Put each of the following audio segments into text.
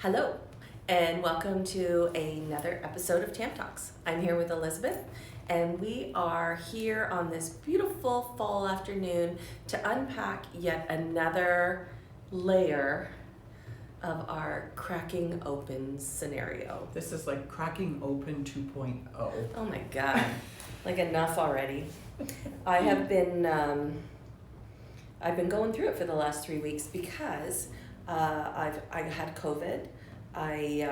Hello, and welcome to another episode of TamTalks. I'm here with Elizabeth, and we are here on this beautiful fall afternoon to unpack yet another layer of our cracking open scenario. This is like cracking open 2.0. Oh my God, like enough already. I've been going through it for the last 3 weeks because I had COVID. I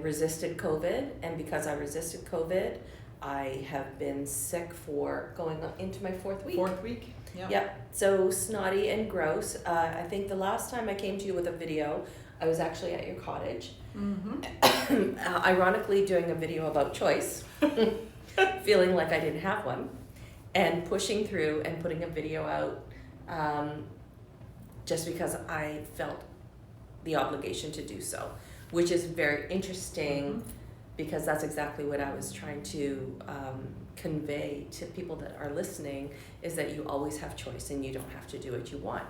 resisted COVID, and because I resisted COVID, I have been sick for going into my fourth week. Fourth week? Yeah. Yep. So snotty and gross. I think the last time I came to you with a video, I was actually at your cottage. Mm-hmm. Ironically, doing a video about choice, feeling like I didn't have one, and pushing through and putting a video out. Just because I felt the obligation to do so, which is very interesting because that's exactly what I was trying to convey to people that are listening, is that you always have choice and you don't have to do what you want,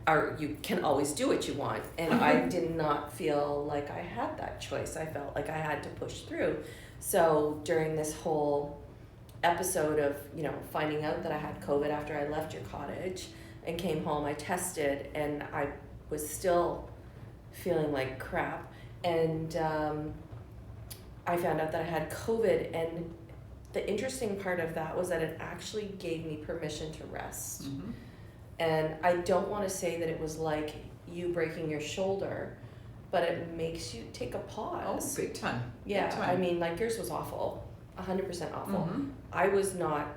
or you can always do what you want. And I did not feel like I had that choice. I felt like I had to push through. So during this whole episode of, finding out that I had COVID after I left your cottage and came home, I tested and I was still feeling like crap. And I found out that I had COVID, and the interesting part of that was that it actually gave me permission to rest. Mm-hmm. And I don't want to say that it was like you breaking your shoulder, but it makes you take a pause. Oh, big time. Yeah, big time. I mean, like yours was awful, 100% awful. Mm-hmm. I was not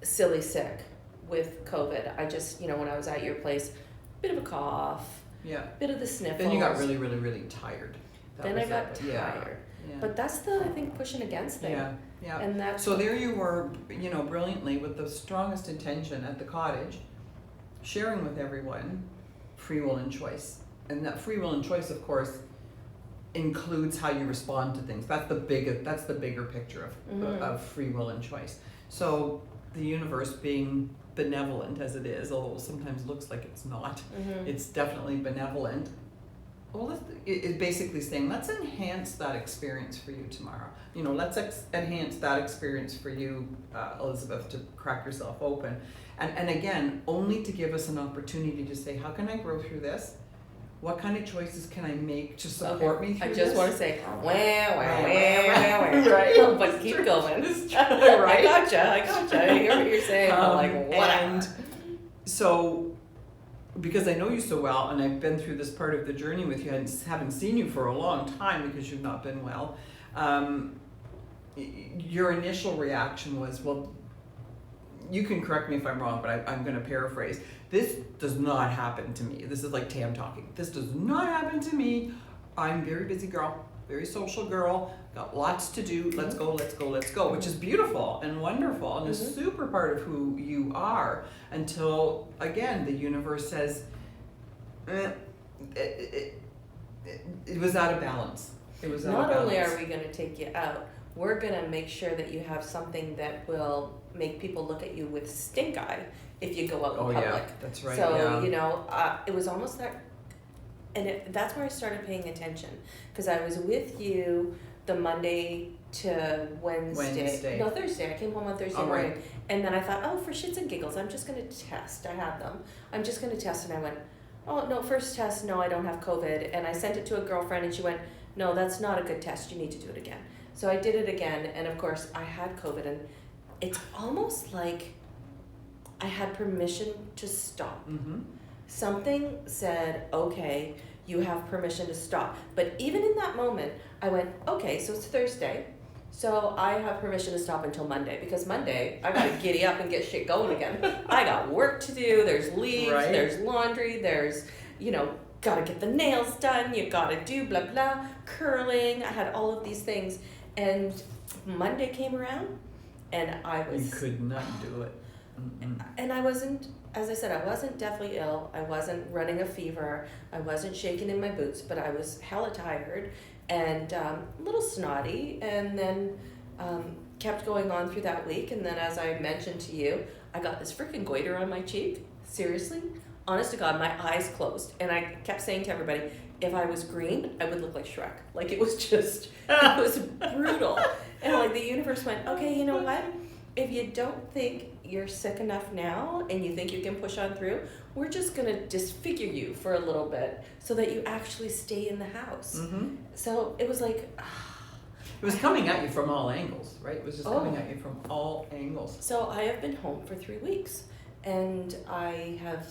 silly sick with COVID. I just, when I was at your place, bit of a cough, Yeah. bit of the sniffles. Then you got really, really, really tired. Then I got tired. Yeah. But that's the, I think, pushing against thing. Yeah. And that's So there you were, brilliantly with the strongest intention at the cottage, sharing with everyone free will and choice. And that free will and choice, of course, includes how you respond to things. That's the bigger picture of free will and choice. So the universe being benevolent as it is, although it sometimes looks like it's not, it's definitely benevolent. Well, it's basically saying, let's enhance that experience for you tomorrow. Let's enhance that experience for you, Elizabeth, to crack yourself open. And again, only to give us an opportunity to say, how can I grow through this? What kind of choices can I make to support me through this? I just want to say, wah. Right. But keep going. Right. I gotcha. I hear what you're saying, but like, what? And so, because I know you so well, and I've been through this part of the journey with you, I haven't seen you for a long time because you've not been well, your initial reaction was, well, you can correct me if I'm wrong, but I'm going to paraphrase. This does not happen to me. This is like Tam talking. This does not happen to me. I'm a very busy girl, very social girl, got lots to do. Let's go, which is beautiful and wonderful and a super part of who you are, until, again, the universe says, it was out of balance. It was out of balance. Not only are we going to take you out, we're going to make sure that you have something that will make people look at you with stink eye if you go out in public. Yeah, that's right. So, it was almost that, and that's where I started paying attention, because I was with you the Monday to Wednesday. No, Thursday. I came home on Thursday morning. Right. And then I thought, for shits and giggles, I'm just going to test. I had them. I'm just going to test. And I went, oh, no, first test, no, I don't have COVID. And I sent it to a girlfriend, and she went, no, that's not a good test. You need to do it again. So I did it again, and of course, I had COVID. And it's almost like I had permission to stop. Something said, okay, you have permission to stop. But even in that moment, I went, okay, so it's Thursday, so I have permission to stop until Monday, because Monday, I gotta giddy up and get shit going again. I got work to do, there's leaves, Right. There's laundry, there's, gotta get the nails done, you gotta do blah, blah, curling. I had all of these things. And Monday came around, and I was... You could not do it. And I wasn't, as I said, I wasn't deathly ill. I wasn't running a fever. I wasn't shaking in my boots, but I was hella tired and a little snotty, and then kept going on through that week. And then, as I mentioned to you, I got this freaking goiter on my cheek. Seriously, honest to God, my eyes closed, and I kept saying to everybody, if I was green, I would look like Shrek. Like, it was just, it was brutal. And like the universe went, okay, you know what? If you don't think you're sick enough now and you think you can push on through, we're just gonna disfigure you for a little bit so that you actually stay in the house. Mm-hmm. So it was like, It was coming at you from all angles, right? It was just coming at you from all angles. So I have been home for 3 weeks, and I have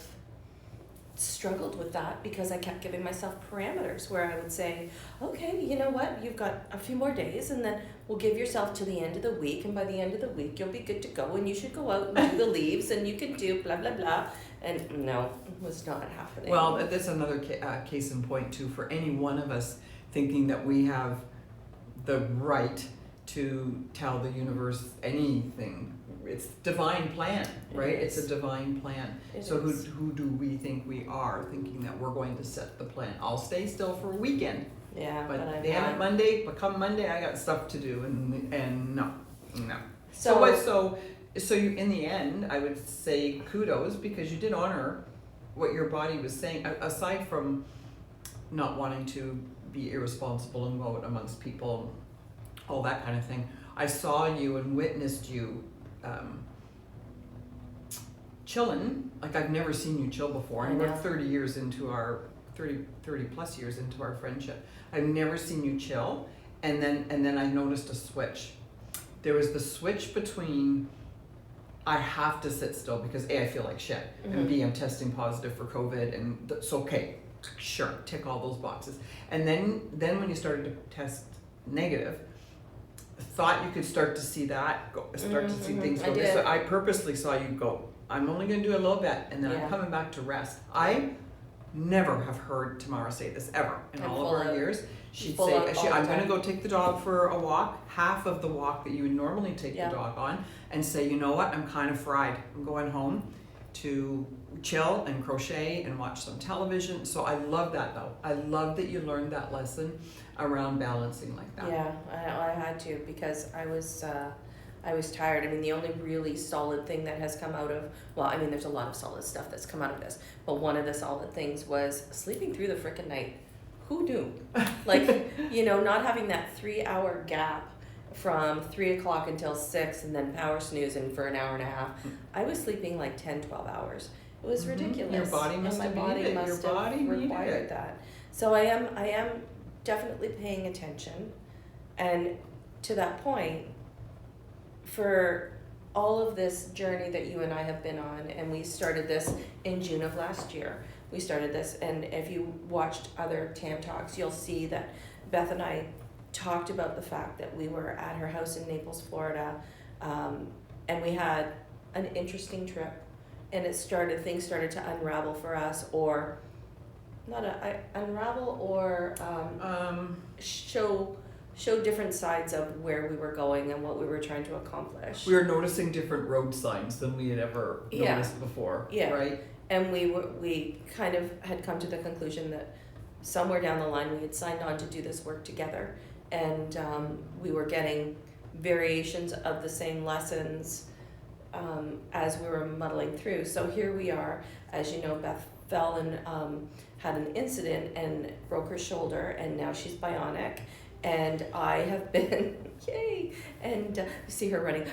struggled with that because I kept giving myself parameters where I would say, okay, you know what, you've got a few more days, and then we'll give yourself to the end of the week, and by the end of the week you'll be good to go, and you should go out and do the leaves, and you can do blah blah blah. And no, it was not happening. Well, that's another case in point too, for any one of us thinking that we have the right to tell the universe anything. It's divine plan, right? It's a divine plan. So who do we think we are, thinking that we're going to set the plan? I'll stay still for a weekend. Yeah, but damn it, Monday. But come Monday, I got stuff to do, and no. So you, in the end, I would say kudos, because you did honor what your body was saying. Aside from not wanting to be irresponsible and go out amongst people, all that kind of thing, I saw you and witnessed you chilling like I've never seen you chill before. And we're 30 years into our 30 plus years into our friendship. I've never seen you chill. And then I noticed a switch. There was the switch between I have to sit still because A, I feel like shit, and B, I'm testing positive for COVID, and it's okay, sure, tick all those boxes. And then when you started to test negative, thought you could start to see that go, start to see things go. So I purposely saw you go, I'm only going to do a little bit, and then I'm coming back to rest. I never have heard Tamara say this ever in all of our years. She'd say, I'm going to go take the dog for a walk, half of the walk that you would normally take the dog on, and say, you know what, I'm kind of fried. I'm going home to chill and crochet and watch some television. So I love that, though. I love that you learned that lesson around balancing like that. Yeah, I had to, because I was tired. I mean, the only really solid thing that has come out of, well, I mean, there's a lot of solid stuff that's come out of this, but one of the solid things was sleeping through the frickin' night. Who knew? Like, you know, not having that 3-hour gap from 3 o'clock until 6 and then power snoozing for an hour and a half. I was sleeping like 10, 12 hours. It was ridiculous. Your body must have needed it. Your body required that. So I am definitely paying attention. And to that point, for all of this journey that you and I have been on, and we started this in June of last year. We started this, and if you watched other TamTalks, you'll see that Beth and I talked about the fact that we were at her house in Naples, Florida, and we had an interesting trip, and things started to unravel for us, or not unravel, or show different sides of where we were going and what we were trying to accomplish. We were noticing different road signs than we had ever noticed before, right? And we kind of had come to the conclusion that somewhere down the line we had signed on to do this work together, and we were getting variations of the same lessons as we were muddling through. So here we are. As you know, Beth fell and had an incident and broke her shoulder, and now she's bionic. And I have been, yay, and you see her running.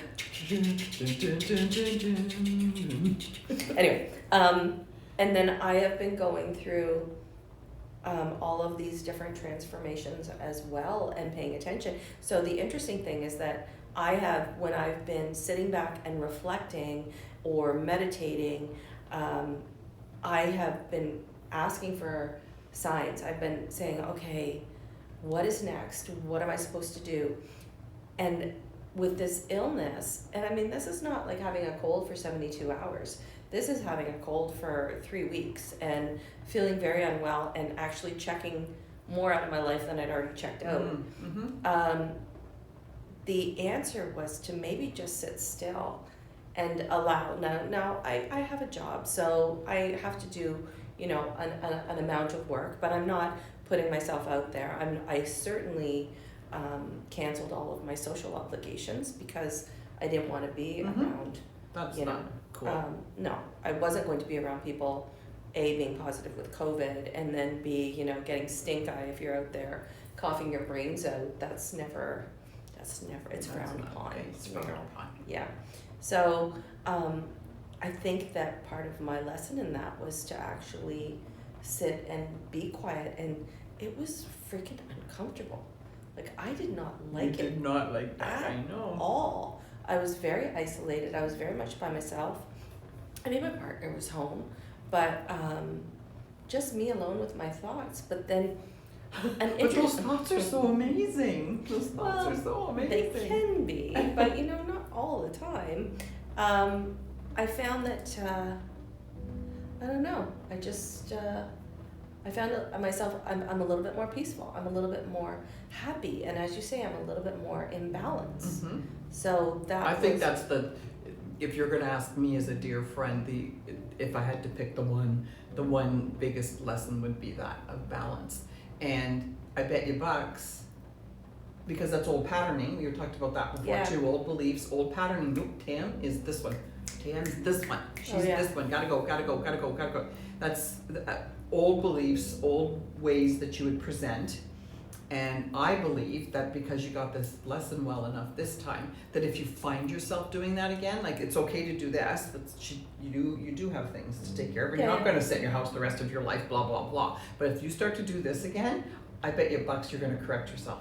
Anyway, and then I have been going through all of these different transformations as well and paying attention. So the interesting thing is that when I've been sitting back and reflecting or meditating, I have been asking for signs. I've been saying, okay, what is next? What am I supposed to do? And with this illness, and I mean, this is not like having a cold for 72 hours. This is having a cold for 3 weeks and feeling very unwell and actually checking more out of my life than I'd already checked out. The answer was to maybe just sit still and allow. Now I have a job, so I have to do, you know, an amount of work, but I'm not putting myself out there. I certainly canceled all of my social obligations because I didn't want to be around. That's not cool. No, I wasn't going to be around people A, being positive with COVID, and then B, you know, getting stink eye if you're out there coughing your brains out. That's never, it's frowned upon. It's frowned upon. Yeah. So I think that part of my lesson in that was to actually sit and be quiet, and it was freaking uncomfortable. Like, I did not like it. You did not like that, I know. All. I was very isolated. I was very much by myself. I mean, my partner was home, but just me alone with my thoughts. But then, but those thoughts are so amazing. Those thoughts are so amazing. They can be, but you know, not all the time. I found that I don't know. I found that myself. I'm a little bit more peaceful. I'm a little bit more happy, and as you say, I'm a little bit more in balance. Mm-hmm. So that I think that's the. If you're going to ask me as a dear friend, if I had to pick the one biggest lesson would be that of balance. And I bet you bucks, because that's old patterning. We talked about that before too. Old beliefs, old patterning. Nope, Tam is this one. Tam's this one. She's this one. Gotta go. That's old beliefs, old ways that you would present. And I believe that because you got this lesson well enough this time, that if you find yourself doing that again, like it's okay to do this, but you do have things to take care of. You're not going to sit in your house the rest of your life, blah, blah, blah. But if you start to do this again, I bet you bucks you're going to correct yourself.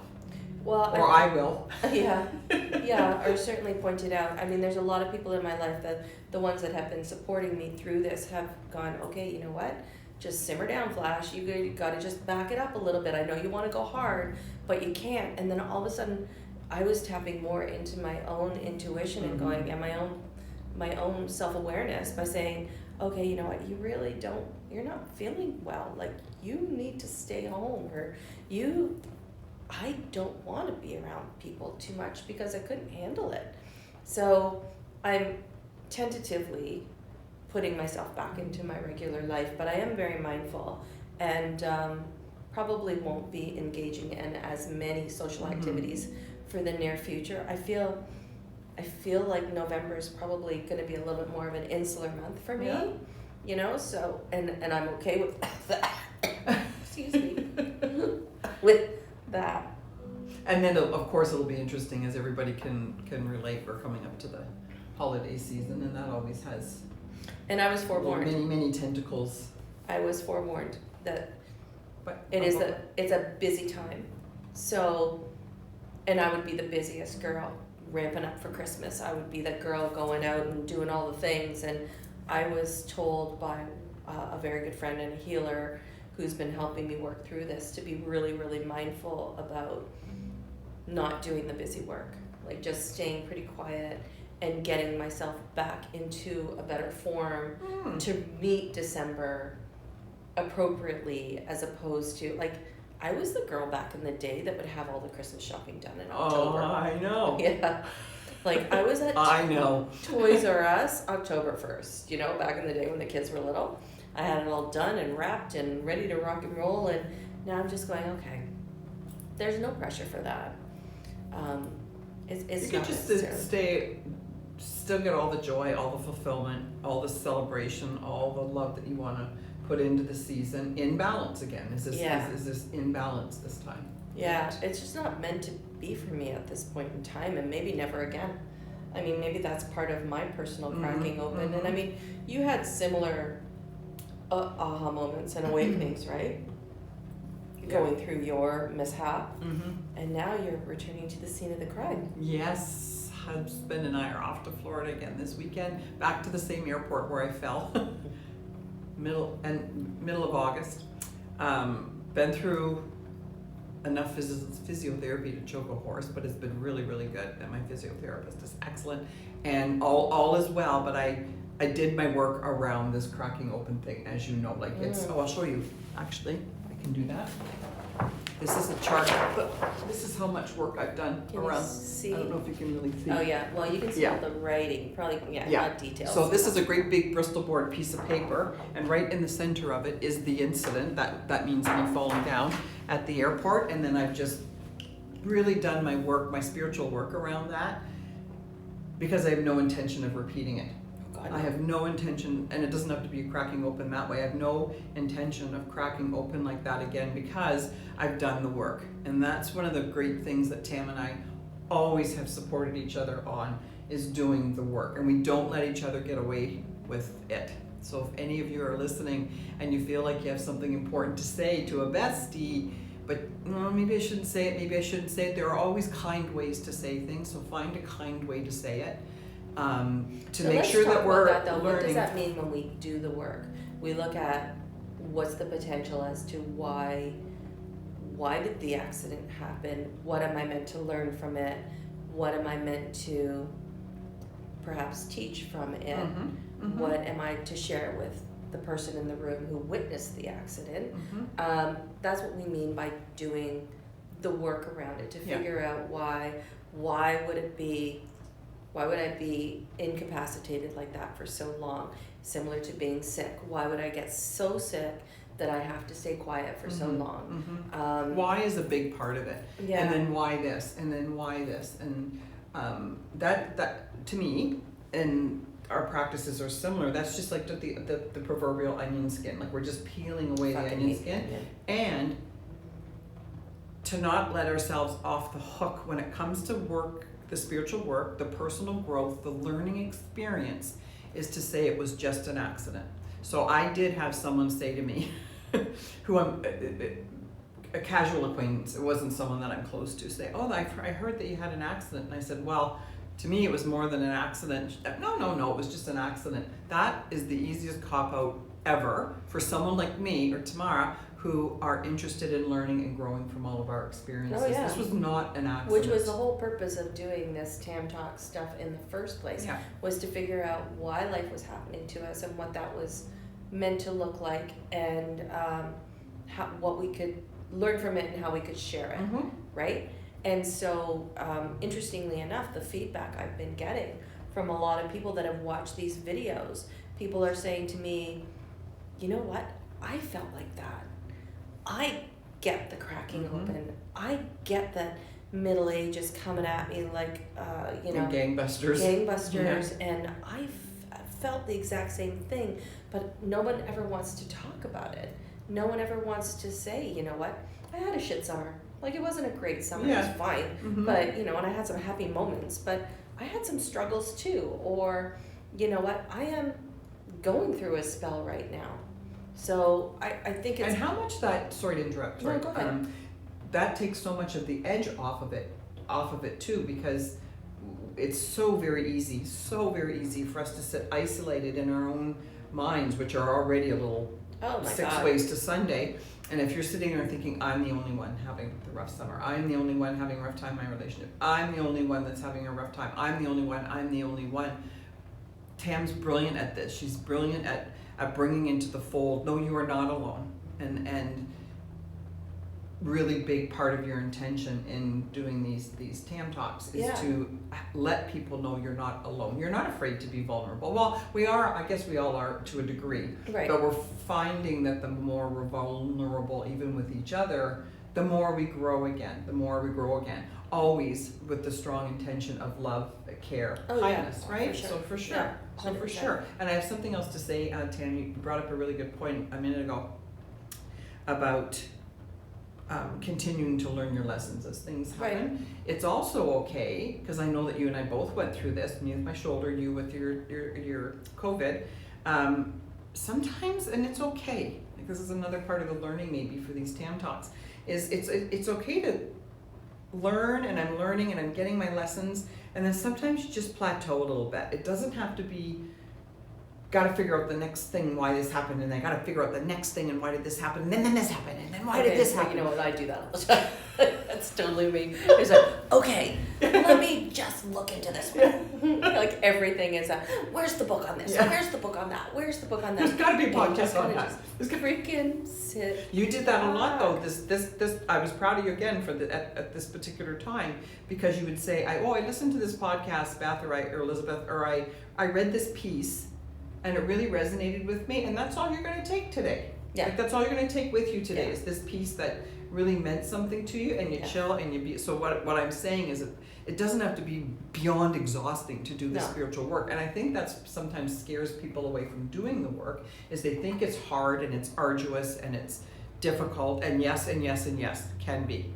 Well, or I will. Yeah, or certainly pointed out. I mean, there's a lot of people in my life that the ones that have been supporting me through this have gone, okay, you know what? Just simmer down, Flash. You got to just back it up a little bit. I know you want to go hard, but you can't. And then all of a sudden, I was tapping more into my own intuition and going, and my own self-awareness by saying, okay, you know what? You're not feeling well. Like, you need to stay home, or I don't want to be around people too much because I couldn't handle it. So I'm tentatively putting myself back into my regular life, but I am very mindful, and probably won't be engaging in as many social activities for the near future. I feel like November is probably going to be a little bit more of an insular month for me, you know. So and I'm okay with that. Excuse me, with that. And then of course it'll be interesting as everybody can relate. We're coming up to the holiday season, and that always has. And I was forewarned. Many tentacles. I was forewarned that it's a busy time. So, and I would be the busiest girl ramping up for Christmas. I would be that girl going out and doing all the things. And I was told by a very good friend and a healer who's been helping me work through this to be really, really mindful about not doing the busy work. Like just staying pretty quiet and getting myself back into a better form to meet December appropriately, as opposed to, like, I was the girl back in the day that would have all the Christmas shopping done in October. Oh, I know. Yeah. Like, I was at Toys R Us October 1st, you know, back in the day when the kids were little. I had it all done and wrapped and ready to rock and roll, and now I'm just going, okay, there's no pressure for that. It's you could just still get all the joy, all the fulfillment, all the celebration, all the love that you want to put into the season in balance again. Is this in balance this time? Yeah, it's just not meant to be for me at this point in time, and maybe never again. I mean, maybe that's part of my personal cracking open. And I mean, you had similar aha moments and awakenings, right? Going through your mishap, and now you're returning to the scene of the crime. Yes, husband and I are off to Florida again this weekend, back to the same airport where I fell, middle of August. Been through enough physiotherapy to choke a horse, but it's been really, really good, and my physiotherapist is excellent, and all is well. But I did my work around this cracking open thing, as you know. Like I'll show you. Actually, I can do that. This is a chart, but this is how much work I've done around. See? I don't know if you can really see. Oh yeah, well you can see all the writing, probably not details. So this is a great big Bristol board piece of paper, and right in the center of it is the incident. That means me falling down at the airport, and then I've just really done my work, my spiritual work around that, because I have no intention of repeating it. God, I no. have no intention, and it doesn't have to be cracking open that way. I have no intention of cracking open like that again because I've done the work. And that's one of the great things that Tam and I always have supported each other on, is doing the work. And we don't let each other get away with it. So if any of you are listening and you feel like you have something important to say to a bestie, but maybe I shouldn't say it, maybe I shouldn't say it. There are always kind ways to say things, so find a kind way to say it. To make sure that we're learning. What does that mean when we do the work? We look at what's the potential as to why did the accident happen? What am I meant to learn from it? What am I meant to perhaps teach from it? What am I to share with the person in the room who witnessed the accident? That's what we mean by doing the work around it, to figure out why would I be incapacitated like that for so long, similar to being sick? Why would I get so sick that I have to stay quiet for so long? Why is a big part of it. Yeah. And then why this, and then why this, and that to me, and our practices are similar. That's just like the proverbial onion skin. Like we're just peeling away the onion skin, and to not let ourselves off the hook when it comes to work, the spiritual work, the personal growth, the learning experience, is to say it was just an accident. So I did have someone say to me, who I'm a casual acquaintance, it wasn't someone that I'm close to, say, oh, I heard that you had an accident. And I said, well, to me it was more than an accident. No, it was just an accident. That is the easiest cop-out ever for someone like me or Tamara, who are interested in learning and growing from all of our experiences. This was not an accident. Which was the whole purpose of doing this TamTalks stuff in the first place, was to figure out why life was happening to us and what that was meant to look like, and what we could learn from it and how we could share it, right? And so, interestingly enough, the feedback I've been getting from a lot of people that have watched these videos, people are saying to me, you know what, I felt like that. I get the cracking open. I get the Middle Age is coming at me like, gangbusters. And I felt the exact same thing, but no one ever wants to talk about it. No one ever wants to say, you know what, I had a shit summer. Like, it wasn't a great summer, it was fine, but, and I had some happy moments, but I had some struggles too. Or, you know what, I am going through a spell right now. So I think it's... And how much that, sorry to interrupt, No, go ahead. That takes so much of the edge off of it too, because it's so very easy for us to sit isolated in our own minds, which are already a little ways to Sunday. And if you're sitting there thinking, I'm the only one having the rough summer, I'm the only one having a rough time in my relationship, I'm the only one that's having a rough time, I'm the only one. Tam's brilliant at this. She's brilliant at bringing into the fold, no, you are not alone. And really big part of your intention in doing these Tam Talks is to let people know you're not alone. You're not afraid to be vulnerable. Well, we are, I guess we all are to a degree, but we're finding that the more we're vulnerable even with each other, the more we grow again, always with the strong intention of love, care, kindness, right? For sure. So for sure. So for sure. And I have something else to say, Tam, you brought up a really good point a minute ago about continuing to learn your lessons as things happen. Right. It's also okay, because I know that you and I both went through this, me with my shoulder, you with your COVID, sometimes, and it's okay, like this is another part of the learning maybe for these Tam Talks, is it's okay to learn, and I'm learning and I'm getting my lessons, and then sometimes you just plateau a little bit. It doesn't have to be, gotta figure out the next thing, why this happened, and I gotta figure out the next thing, and why did this happen, and then this happened, and then why did this happen? You know what, I do that all the time. That's totally me. It's like, okay, let me just look into this one. Like everything is where's the book on this? Where's the book on that? Where's the book on that? There's gotta be a podcast on that. Freaking sit. You did that a lot though. This I was proud of you again for at this particular time, because you would say, I listened to this podcast, Beth or Elizabeth, or I read this piece and it really resonated with me, and that's all you're gonna take today. Yeah. Like that's all you're gonna take with you today Yeah. is this piece that really meant something to you, and you Yeah. chill and you be. So what I'm saying is, it doesn't have to be beyond exhausting to do the No. spiritual work, and I think that's sometimes scares people away from doing the work. Is they think it's hard and it's arduous and it's difficult, and yes and yes and yes can be.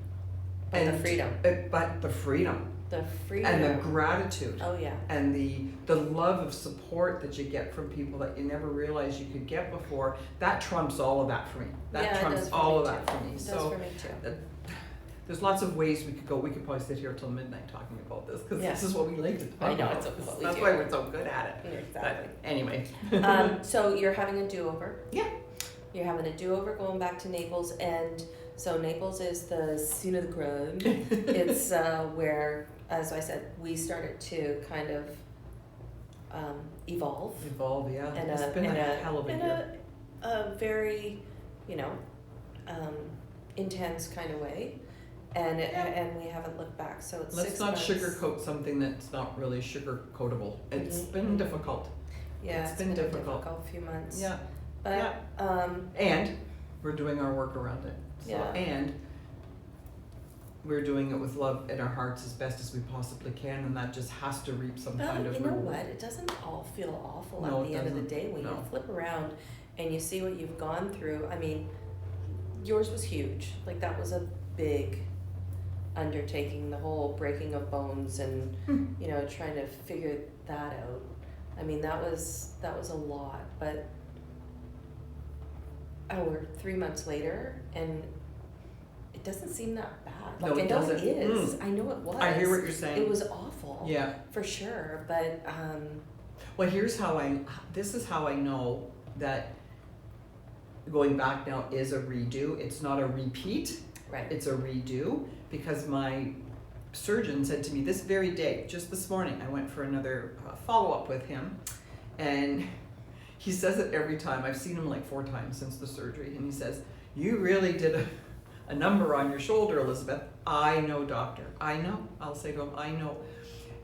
But And the freedom. But the freedom. The freedom. And the gratitude. Oh yeah. And the love of support that you get from people that you never realized you could get before, that trumps all of that for me. That Yeah, it trumps does for all me of that too. for me. It does So for me too. there's lots of ways we could go. We could probably sit here till midnight talking about this because Yeah. this is what we like to talk I know, about. it's what we That's do. why we're so good at it. Exactly. But anyway. So you're having a do-over. Yeah. You're having a do-over going back to Naples, and so Naples is the scene of the crime. It's where, as I said, we started to kind of evolve Evolve, yeah. in It's been a hell of a year. a very, intense kind of way, and and we haven't looked back. So it's Let's 6 not months. sugarcoat something that's not really sugar-coatable. It's Mhm. been difficult. Yeah, it's been a difficult. difficult few months. Yeah. But And we're doing our work around it. So, Yeah. And we're doing it with love in our hearts as best as we possibly can, and that just has to reap some kind of you know reward. what? It doesn't all feel awful No, at the it end of the doesn't. day when No. you flip around and you see what you've gone through. I mean, yours was huge. Like that was a big undertaking, the whole breaking of bones and trying to figure that out. I mean, that was a lot, but we're 3 months later and it doesn't seem that bad. No, Like it I know doesn't. it is. I know it was. I hear what you're saying. It was awful. Yeah. For sure, but Well, this is how I know that going back now is a redo. It's not a repeat. right. It's a redo, because my surgeon said to me this very day, just this morning, I went for another follow-up with him, and he says it every time. I've seen him like 4 times since the surgery, and he says, "You really did a number on your shoulder, Elizabeth." "I know, doctor. I know." I'll say to him, "I know."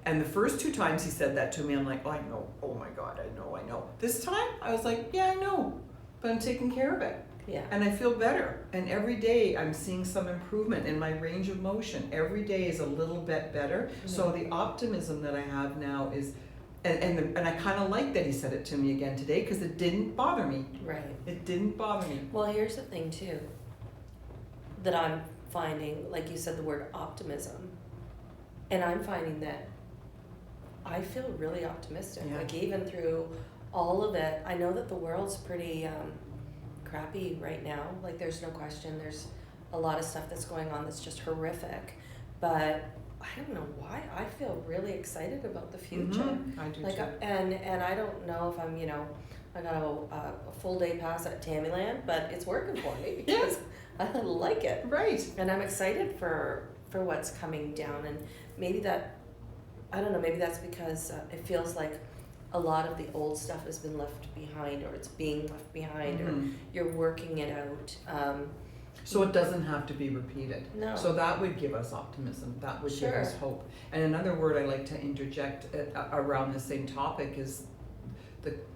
And the first 2 times he said that to me, I'm like, "I know. Oh my God, I know." This time, I was like, "Yeah, I know, but I'm taking care of it." Yeah. And I feel better. And every day I'm seeing some improvement in my range of motion. Every day is a little bit better. So the optimism that I have now is, and I kind of like that he said it to me again today, because it didn't bother me. Right. It didn't bother me. Well, here's the thing too, that I'm finding, like you said, the word optimism, and I'm finding that I feel really optimistic. Yeah. Like even through all of it, I know that the world's pretty crappy right now. Like there's no question. There's a lot of stuff that's going on that's just horrific, but I don't know why I feel really excited about the future. Mhm. I do Like too. and I don't know if I'm I got a full day pass at Tammyland, but it's working for me because I like it, Right. and I'm excited for what's coming down. And maybe that, I don't know, maybe that's because it feels like a lot of the old stuff has been left behind, or it's being left behind, or Mhm. you're working it out. So it doesn't have to be repeated. No. So that would give us optimism. That would give us Sure. hope. And another word I like to interject around the same topic is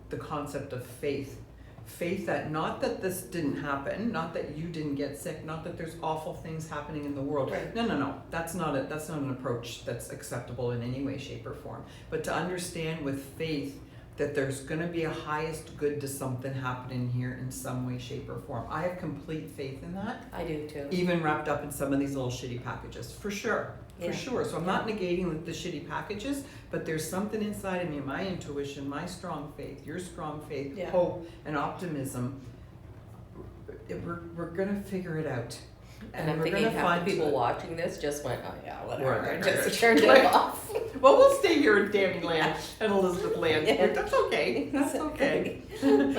the concept of faith. Faith that not that this didn't happen, not that you didn't get sick, not that there's awful things happening in the world. Right. No. That's not an approach that's acceptable in any way, shape, or form. But to understand with faith that there's going to be a highest good to something happening here in some way, shape, or form. I have complete faith in that, I do too. even wrapped up in some of these little shitty packages, for sure. Yeah. For sure. So I'm not negating the shitty packages, but there's something inside of me, my intuition, my strong faith, your strong faith, Yeah. hope, and optimism. We're going to figure it out. And I'm we're thinking gonna half find the people watching this just went, oh yeah, whatever, Whatever. and just turned it Right. off. Well, we'll stay here in Danny Land and Elizabeth Land. Yeah. That's okay. That's okay.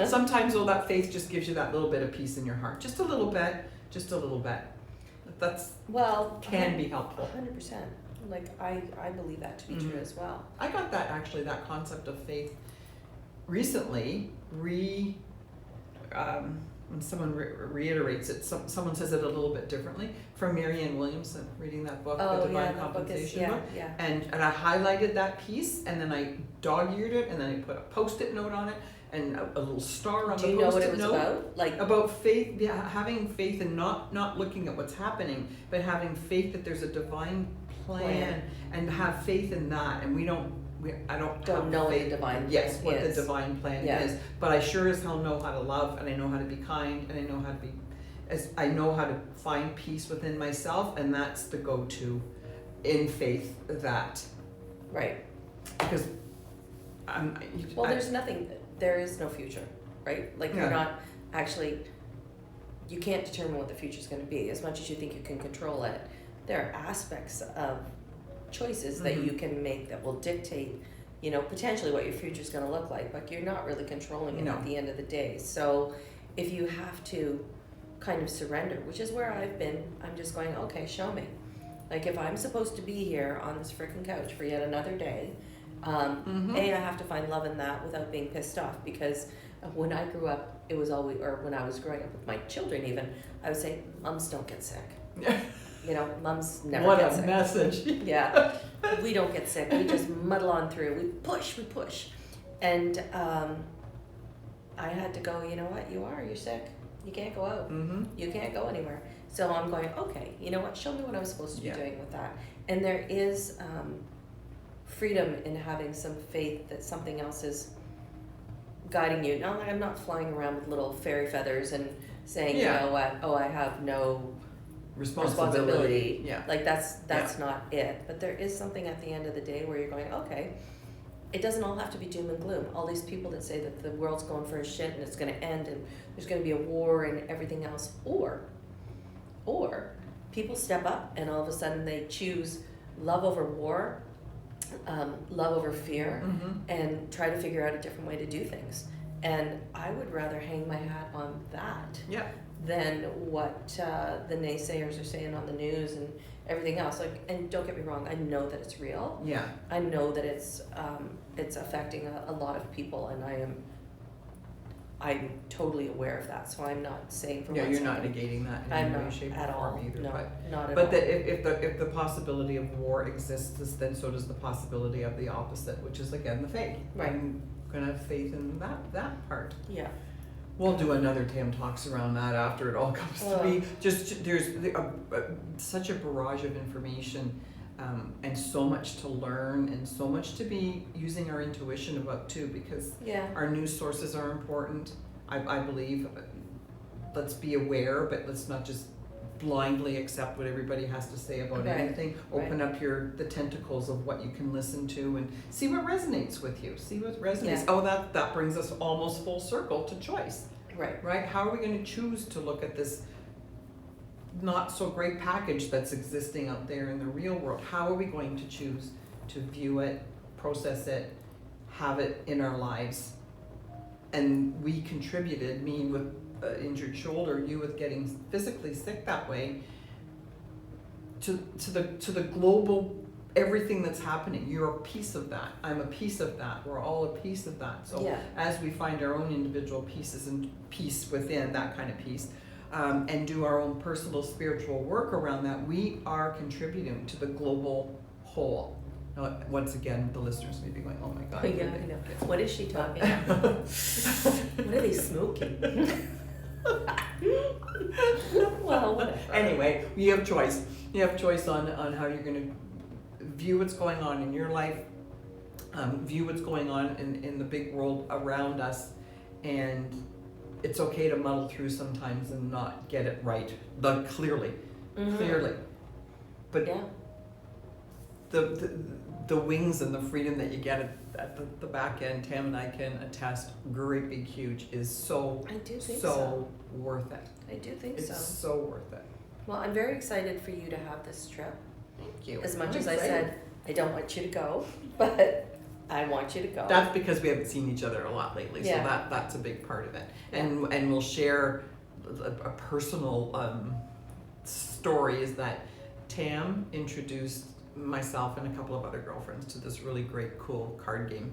Sometimes, though, that faith just gives you that little bit of peace in your heart. Just a little bit. Just a little bit. That's Well, can be helpful. 100%. Like I believe that to be true Mhm. as well. I got that concept of faith recently. When someone reiterates it, someone says it a little bit differently. From Marianne Williamson, reading that book, The Divine Compensation book. Yeah. And I highlighted that piece, and then I dog-eared it, and then I put a Post-it note on it, and a little star on Do the you know what it post-it was note. about? Like, About faith, yeah, having faith and not looking at what's happening, but having faith that there's a divine plan. And have faith in that. And I don't don't have know what faith. the divine Yes, plan what is. the divine plan Yeah. is. But I sure as hell know how to love, and I know how to be kind, and I know how to I know how to find peace within myself, and that's the go-to in faith that, Right. because Well, there is no future, right? Like, you're Yeah. not actually, you can't determine what the future's gonna be as much as you think you can control it. There are aspects of choices that Mhm. you can make that will dictate, potentially what your future's gonna look like, but you're not really controlling it No. at the end of the day. So if you have to kind of surrender, which is where I've been, I'm just going, okay, show me. Like, if I'm supposed to be here on this frickin' couch for yet another day, Mhm. I have to find love in that without being pissed off, because when I grew up, it was always, or when I was growing up with my children even, I would say, mums don't get sick. Mums never What get a sick. message. Yeah, we don't get sick. We just muddle on through. We push. And I had to go, you know what? You're sick. You can't go out. Mm-hmm. You can't go anywhere. So I'm going, okay, you know what? Show me what I'm supposed to be Yeah. doing with that. And there is freedom in having some faith that something else is guiding you. Now, I'm not flying around with little fairy feathers and saying, Yeah. you know what? Oh, I have no Responsibility. Yeah. Like, that's not it. But there is something at the end of the day where you're going, okay, it doesn't all have to be doom and gloom. All these people that say that the world's going for a shit and it's going to end and there's going to be a war and everything else, or people step up and all of a sudden they choose love over war, love over fear, Mm-hmm. and try to figure out a different way to do things. And I would rather hang my hat on that Yeah. than what the naysayers are saying on the news and everything else. Like, and don't get me wrong, I know that it's real. Yeah. I know that it's affecting a lot of people, and I'm totally aware of that. So I'm not saying for Yeah, one you're not second- negating that in I'm any way, not shape, at or all. form either. No, not at But all. if the possibility of war exists, then so does the possibility of the opposite, which is again the faith. Right. I'm gonna have faith in that part. Yeah. We'll do another TamTalks around that after it all comes to be. Just there's such a barrage of information, and so much to learn, and so much to be using our intuition about too, because Yeah. our news sources are important. I believe. Let's be aware, but let's not just blindly accept what everybody has to say about Right, anything. Open up the tentacles of what you can listen to and see what resonates with you. See what resonates. Yeah. Oh, that brings us almost full circle to choice, Right. right? How are we going to choose to look at this not so great package that's existing out there in the real world? How are we going to choose to view it, process it, have it in our lives? And we contributed, me with injured shoulder, you with getting physically sick that way, to the global everything that's happening. You're a piece of that. I'm a piece of that. We're all a piece of that. So Yeah. as we find our own individual pieces and peace within that kind of peace, and do our own personal spiritual work around that, we are contributing to the global whole. Now, once again, the listeners may be going, "Oh my God!" Yeah, I know. What is she talking about? What are they smoking? Well, whatever. Anyway, you have choice. You have choice on how you're going to view what's going on in your life, view what's going on in the big world around us, and it's okay to muddle through sometimes and not get it right, clearly. But Yeah. the wings and the freedom that you get at the back end, Tam and I can attest, great big huge, is so I do think so. worth it. I do think It's so. so worth it. Well, I'm very excited for you to have this trip. Thank you. As much I'm as I excited. said, I don't want you to go, but I want you to go. That's because we haven't seen each other a lot lately, Yeah. so that's a big part of it. Yeah. And we'll share a personal story is that Tam introduced myself and a couple of other girlfriends to this really great, cool card game.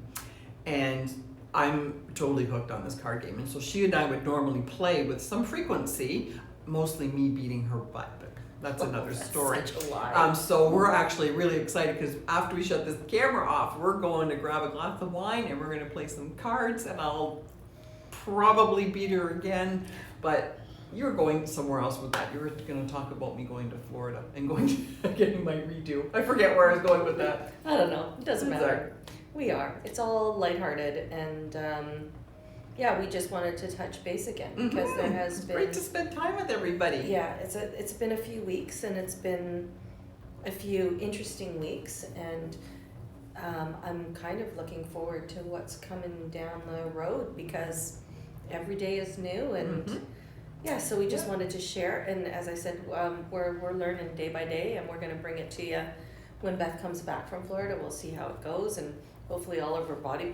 And I'm totally hooked on this card game. And so she and I would normally play with some frequency, mostly me beating her butt. But that's another story. Such a lie. So we're actually really excited because after we shut this camera off, we're going to grab a glass of wine and we're going to play some cards, and I'll probably beat her again, but you're going somewhere else with that. You were going to talk about me going to Florida and getting my redo. I forget where I was going with that. I don't know. It doesn't It's matter. We are. It's all lighthearted, and yeah, we just wanted to touch base again because there has It's been great to spend time with everybody. Yeah, it's been a few weeks, and it's been a few interesting weeks, and I'm kind of looking forward to what's coming down the road because every day is new, and yeah, so we just wanted to share. And as I said, we're learning day by day, and we're going to bring it to you when Beth comes back from Florida. We'll see how it goes, and hopefully all of her body